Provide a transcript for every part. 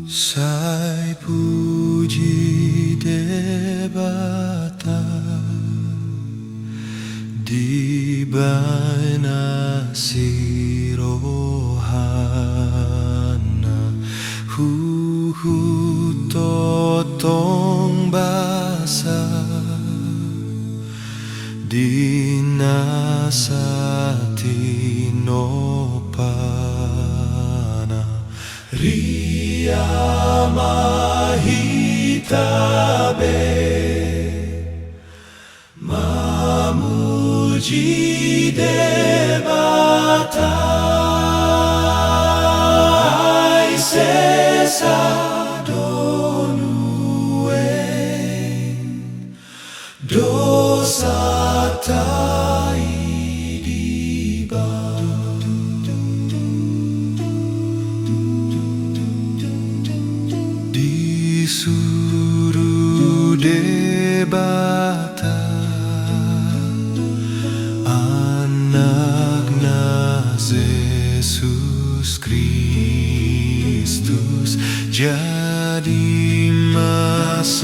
Sai puji debata di baina sirohana totong basa dinasati nopana Ria mahitabe mamuji debata ai sesa donuen dosa tai disuruh debata anaknya Yesus Kristus jadi masayarga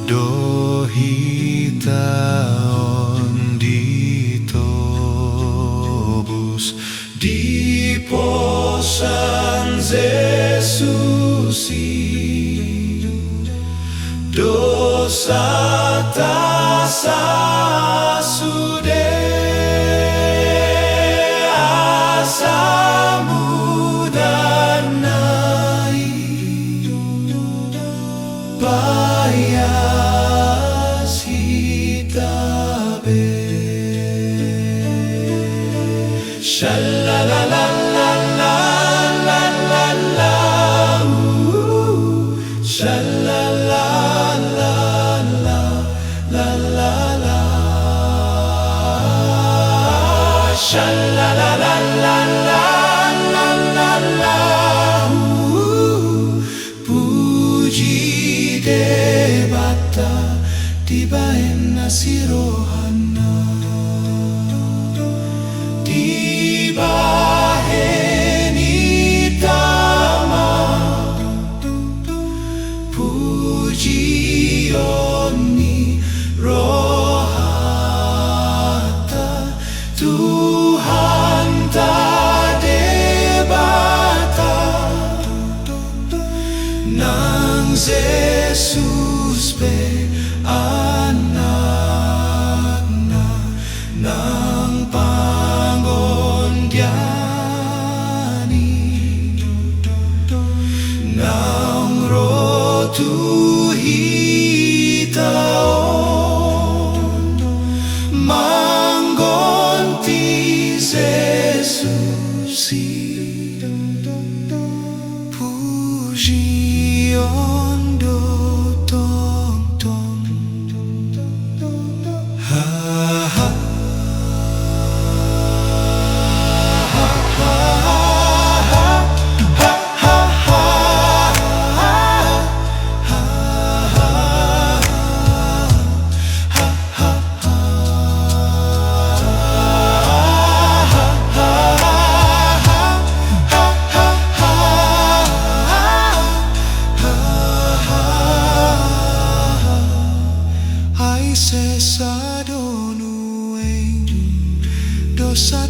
dohita on ditobus di posan Yesusi dosa tasa sude asamu danai payas hitabe shalalala puji debata di baina sirohana di baheni tama puji oni rohata Tuhan tak debata nang Yesus be anakna nang panggon diani nang rotu hitaon manggon ti Yesusi puji ondo tong tong ha ha sesa donueng dosa